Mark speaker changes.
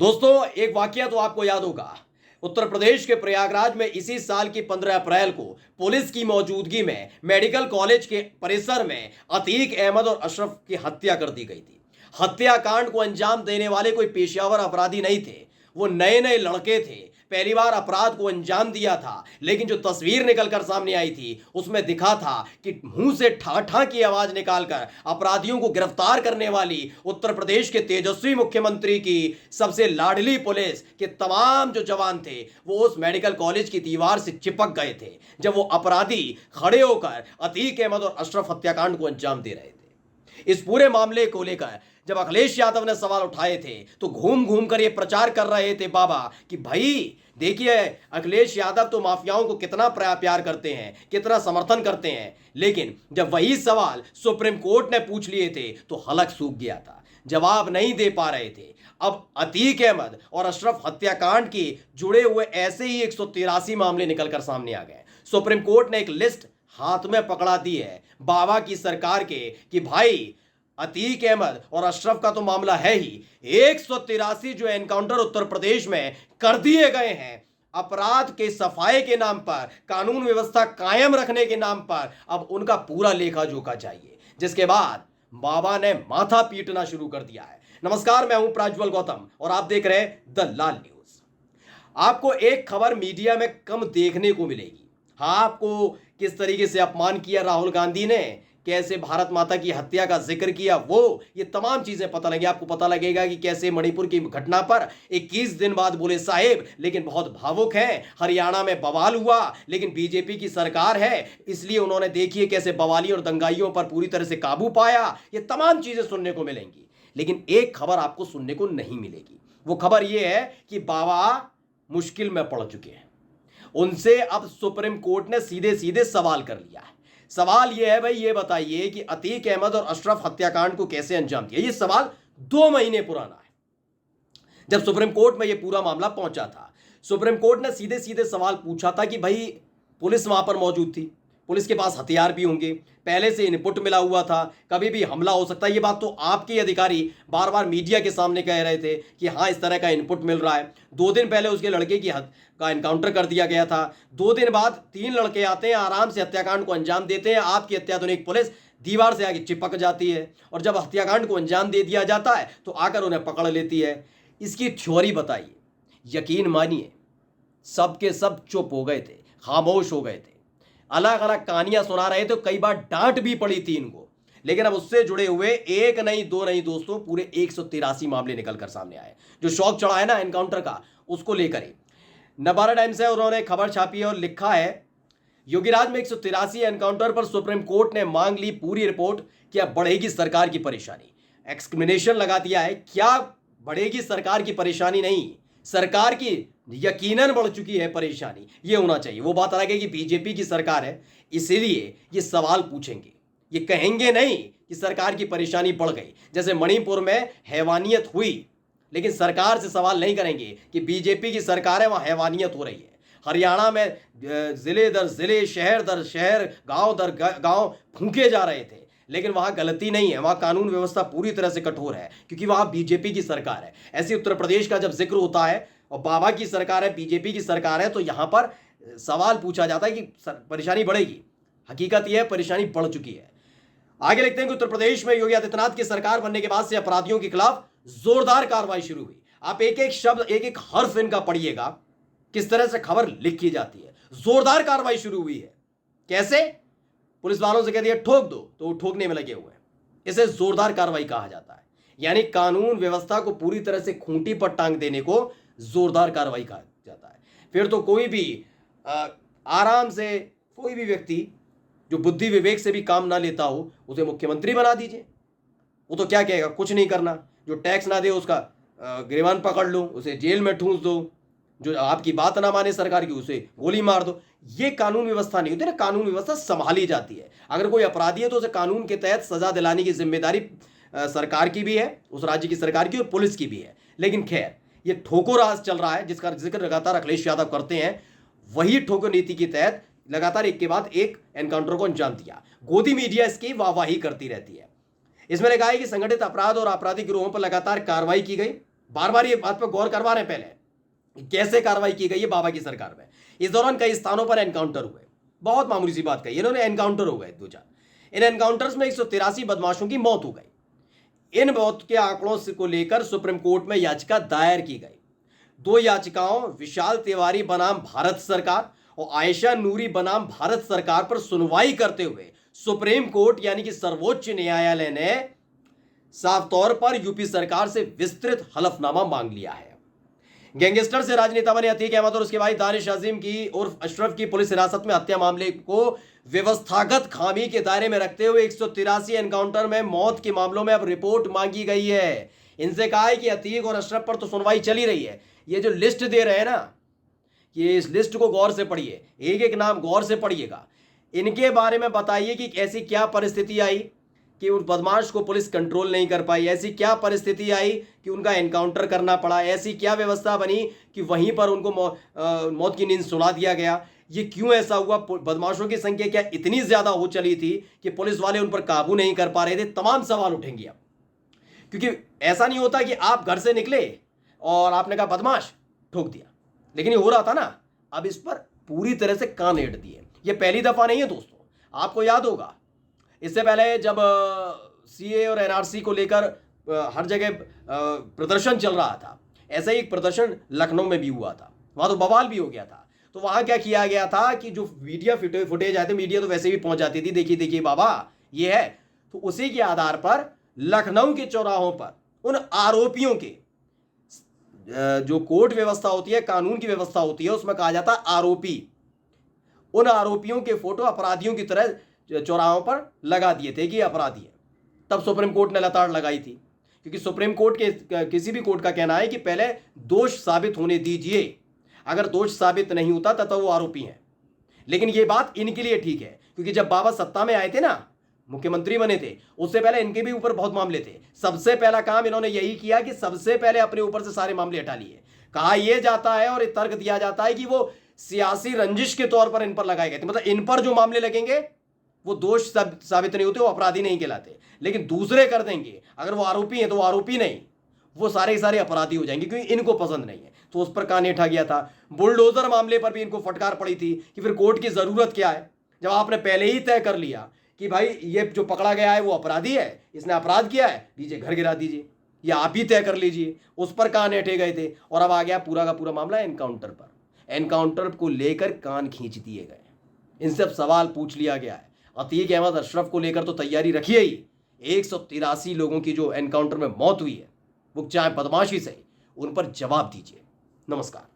Speaker 1: दोस्तों, एक वाकया तो आपको याद होगा। उत्तर प्रदेश के प्रयागराज में इसी साल की 15 अप्रैल को पुलिस की मौजूदगी में मेडिकल कॉलेज के परिसर में अतीक अहमद और अशरफ की हत्या कर दी गई थी। हत्याकांड को अंजाम देने वाले कोई पेशेवर अपराधी नहीं थे, वो नए नए लड़के थे। पहली बार अपराध को अंजाम दिया था, लेकिन जो तस्वीर निकलकर सामने आई थी उसमें दिखा था कि मुंह से ठा ठा की आवाज निकालकर अपराधियों को गिरफ्तार करने वाली उत्तर प्रदेश के तेजस्वी मुख्यमंत्री की सबसे लाडली पुलिस के तमाम जो जवान थे वो उस मेडिकल कॉलेज की दीवार से चिपक गए थे जब वो अपराधी खड़े होकर अतीक अहमद और अशरफ हत्याकांड को अंजाम दे रहे थे। इस पूरे मामले को लेकर जब अखिलेश यादव ने सवाल उठाए थे तो घूम घूम कर ये प्रचार कर रहे थे बाबा कि भाई देखिए, अखिलेश यादव तो माफियाओं को कितना प्यार करते हैं, कितना समर्थन करते हैं। लेकिन जब वही सवाल सुप्रीम कोर्ट ने पूछ लिए थे तो हलक सूख गया था, जवाब नहीं दे पा रहे थे। अब अतीक अहमद और अशरफ हत्याकांड के जुड़े हुए ऐसे ही 183 मामले निकलकर सामने आ गए। सुप्रीम कोर्ट ने एक लिस्ट हाथ में पकड़ा दी है बाबा की सरकार के कि भाई अतीक अहमद और अशरफ का तो मामला है ही, 183 जो एनकाउंटर उत्तर प्रदेश में कर दिए गए हैं अपराध के सफाई के नाम पर, कानून व्यवस्था कायम रखने के नाम पर, अब उनका पूरा लेखा जोखा चाहिए। जिसके बाद बाबा ने माथा पीटना शुरू कर दिया है। नमस्कार, मैं हूं प्राज्वल गौतम और आप देख रहे हैं द लाल न्यूज। आपको एक खबर मीडिया में कम देखने को मिलेगी। हाँ, आपको किस तरीके से अपमान किया राहुल गांधी ने, कैसे भारत माता की हत्या का जिक्र किया, वो ये तमाम चीजें पता लगे। आपको पता लगेगा कि कैसे मणिपुर की घटना पर 21 दिन बाद बोले साहेब लेकिन बहुत भावुक हैं। हरियाणा में बवाल हुआ लेकिन बीजेपी की सरकार है, इसलिए उन्होंने देखिए कैसे बवाली और दंगाइयों पर पूरी तरह से काबू पाया। ये तमाम चीजें सुनने को मिलेंगी, लेकिन एक खबर आपको सुनने को नहीं मिलेगी। वो खबर ये है कि बाबा मुश्किल में पड़ चुके हैं। उनसे अब सुप्रीम कोर्ट ने सीधे सीधे सवाल कर लिया है। सवाल यह है, भाई ये बताइए कि अतीक अहमद और अशरफ हत्याकांड को कैसे अंजाम दिया। ये सवाल 2 महीने पुराना है जब सुप्रीम कोर्ट में यह पूरा मामला पहुंचा था। सुप्रीम कोर्ट ने सीधे सीधे सवाल पूछा था कि भाई पुलिस वहां पर मौजूद थी, पुलिस के पास हथियार भी होंगे, पहले से इनपुट मिला हुआ था, कभी भी हमला हो सकता है। ये बात तो आपके अधिकारी बार बार मीडिया के सामने कह रहे थे कि हाँ इस तरह का इनपुट मिल रहा है। 2 दिन पहले उसके लड़के की का एनकाउंटर कर दिया गया था। 2 दिन बाद 3 लड़के आते हैं, आराम से हत्याकांड को अंजाम देते हैं। आपकी अत्याधुनिक पुलिस दीवार से आगे चिपक जाती है और जब हत्याकांड को अंजाम दे दिया जाता है तो आकर उन्हें पकड़ लेती है। इसकी थ्योरी बताइए। यकीन मानिए सब के सब चुप हो गए थे, खामोश हो गए थे, अलग अलग कहानियां सुना रहे थे। कई बार डांट भी पड़ी थी इनको, लेकिन अब उससे जुड़े हुए एक नहीं 2 नहीं दोस्तों, पूरे 183 मामले निकलकर सामने आए। जो शौक चढ़ा है ना एनकाउंटर का, उसको लेकर ही नवारा टाइम्स है, उन्होंने खबर छापी है और लिखा है योगीराज में 183 एनकाउंटर पर सुप्रीम कोर्ट ने मांग ली पूरी रिपोर्ट, क्या बढ़ेगी सरकार की परेशानी। एक्सक्लेमेशन लगा दिया है, क्या बढ़ेगी सरकार की परेशानी नहीं, सरकार की यकीनन बढ़ चुकी है परेशानी, ये होना चाहिए। वो बात अलग है कि बीजेपी की सरकार है, इसीलिए ये सवाल पूछेंगे, ये कहेंगे नहीं कि सरकार की परेशानी बढ़ गई। जैसे मणिपुर में हैवानियत हुई, लेकिन सरकार से सवाल नहीं करेंगे कि बीजेपी की सरकार है वहां हैवानियत हो रही है। हरियाणा में जिले दर जिले, शहर दर शहर, गांव दर गांव फूंके जा रहे थे, लेकिन वहां गलती नहीं है, वहां कानून व्यवस्था पूरी तरह से कठोर है क्योंकि वहां बीजेपी की सरकार है। ऐसे उत्तर प्रदेश का जब जिक्र होता है और बाबा की सरकार है, बीजेपी की सरकार है, तो यहां पर सवाल पूछा जाता है कि परेशानी बढ़ेगी। हकीकत यह है परेशानी बढ़ चुकी है। आगे लिखते हैं कि उत्तर प्रदेश में योगी आदित्यनाथ की सरकार बनने के बाद से अपराधियों के खिलाफ जोरदार कार्रवाई शुरू हुई। आप एक एक शब्द, एक एक हर्फ इनका पढ़िएगा, किस तरह से खबर लिखी जाती है। जोरदार कार्रवाई शुरू हुई है। कैसे? पुलिस वालों से कह दिया ठोक दो तो वो ठोकने में लगे हुए हैं। इसे जोरदार कार्रवाई कहा जाता है, यानी कानून व्यवस्था को पूरी तरह से खूंटी पर टांग देने को जोरदार कार्रवाई कहा जाता है। फिर तो कोई भी आराम से, कोई भी व्यक्ति जो बुद्धि विवेक से भी काम ना लेता हो उसे मुख्यमंत्री बना दीजिए। वो तो क्या कहेगा, कुछ नहीं करना। जो टैक्स ना दे उसका गिरबान पकड़ लो, उसे जेल में ठूंस दो, जो आपकी बात ना माने सरकार की उसे गोली मार दो। ये कानून व्यवस्था नहीं होती ना, कानून व्यवस्था संभाली जाती है। अगर कोई अपराधी है तो उसे कानून के तहत सजा दिलाने की जिम्मेदारी सरकार की भी है, उस राज्य की सरकार की और पुलिस की भी है। लेकिन खैर, ये ठोको राज चल रहा है जिसका जिक्र लगातार अखिलेश यादव करते हैं। वही ठोको नीति के तहत लगातार एक के बाद एक एनकाउंटर को अंजाम दिया। गोदी मीडिया इसकी वाहवाही करती रहती है। इसमें लिखा है कि संगठित अपराध और आपराधिक गिरोहों पर लगातार कार्रवाई की गई। बार बार ये बात पर गौर करवा रहे हैं पहले कैसे कार्रवाई की गई है बाबा की सरकार में। इस दौरान कई स्थानों पर एनकाउंटर हुए, बहुत मामूली सी बात कही इन्होंने, एनकाउंटर हो गए 2-4। इन एनकाउंटर्स में 183 बदमाशों की मौत हो गई। इन मौत के आंकड़ों को लेकर सुप्रीम कोर्ट में याचिका दायर की गई। 2 याचिकाओं विशाल तिवारी बनाम भारत सरकार और आयशा नूरी बनाम भारत सरकार पर सुनवाई करते हुए सुप्रीम कोर्ट यानी कि सर्वोच्च न्यायालय ने साफ तौर पर यूपी सरकार से विस्तृत हलफनामा मांग लिया है। गैंगस्टर से राजनेता बने अतीक अहमद और उसके भाई दानिश अजीम की उर्फ अशरफ की पुलिस हिरासत में हत्या मामले को व्यवस्थागत खामी के दायरे में रखते हुए 183 एनकाउंटर में मौत के मामलों में अब रिपोर्ट मांगी गई है। इनसे कहा है कि अतीक और अशरफ पर तो सुनवाई चली रही है, ये जो लिस्ट दे रहे हैं ना, ये इस लिस्ट को गौर से पढ़िए, एक एक नाम गौर से पढ़िएगा। इनके बारे में बताइए कि ऐसी क्या परिस्थिति आई कि उस बदमाश को पुलिस कंट्रोल नहीं कर पाई, ऐसी क्या परिस्थिति आई कि उनका एनकाउंटर करना पड़ा, ऐसी क्या व्यवस्था बनी कि वहीं पर उनको मौत की नींद सुला दिया गया। ये क्यों ऐसा हुआ? बदमाशों की संख्या क्या इतनी ज़्यादा हो चली थी कि पुलिस वाले उन पर काबू नहीं कर पा रहे थे? तमाम सवाल उठेंगे अब, क्योंकि ऐसा नहीं होता कि आप घर से निकले और आपने कहा बदमाश, ठोक दिया, लेकिन ये हो रहा था ना। अब इस पर पूरी तरह से कान ऐंठ दिए। ये पहली दफ़ा नहीं है दोस्तों, आपको याद होगा इससे पहले जब सीए और एनआरसी को लेकर हर जगह प्रदर्शन चल रहा था, ऐसा ही एक प्रदर्शन लखनऊ में भी हुआ था, वहाँ तो बवाल भी हो गया था। तो वहाँ क्या किया गया था कि जो मीडिया फुटेज आए थे, मीडिया तो वैसे भी पहुँच जाती थी, देखिए देखिए बाबा ये है, तो उसी के आधार पर लखनऊ के चौराहों पर उन आरोपियों के जो कोर्ट व्यवस्था होती है, कानून की व्यवस्था होती है, उसमें कहा जाता है आरोपी, उन आरोपियों के फोटो अपराधियों की तरह चौराहों पर लगा दिए थे कि अपराधी है। तब सुप्रीम कोर्ट ने लताड़ लगाई थी, क्योंकि सुप्रीम कोर्ट के किसी भी कोर्ट का कहना है कि पहले दोष साबित होने दीजिए, अगर दोष साबित नहीं होता तब तो वो आरोपी हैं। लेकिन ये बात इनके लिए ठीक है, क्योंकि जब बाबा सत्ता में आए थे ना, मुख्यमंत्री बने थे, उससे पहले इनके भी ऊपर बहुत मामले थे। सबसे पहला काम इन्होंने यही किया कि सबसे पहले अपने ऊपर से सारे मामले हटा लिए। कहा यह जाता है और तर्क दिया जाता है कि वो सियासी रंजिश के तौर पर इन पर लगाए गए थे, मतलब इन पर जो मामले लगेंगे वो दोष साबित नहीं होते, वो अपराधी नहीं कहलाते। लेकिन दूसरे कर देंगे, अगर वो आरोपी हैं तो वो आरोपी नहीं, वो सारे सारे अपराधी हो जाएंगे, क्योंकि इनको पसंद नहीं है। तो उस पर कान ऐंठा गया था। बुलडोजर मामले पर भी इनको फटकार पड़ी थी कि फिर कोर्ट की जरूरत क्या है, जब आपने पहले ही तय कर लिया कि भाई ये जो पकड़ा गया है वो अपराधी है, इसने अपराध किया है, लीजिए घर गिरा दीजिए, या आप ही तय कर लीजिए। उस पर कान ऐंठे गए थे। और अब आ गया पूरा का पूरा मामला एनकाउंटर पर। एनकाउंटर को लेकर कान खींच दिए गए, इनसे अब सवाल पूछ लिया गया है। अतीक अहमद अशरफ को लेकर तो तैयारी रखिए ही, 183 लोगों की जो एनकाउंटर में मौत हुई है, वो चाहे बदमाशी से, उन पर जवाब दीजिए। नमस्कार।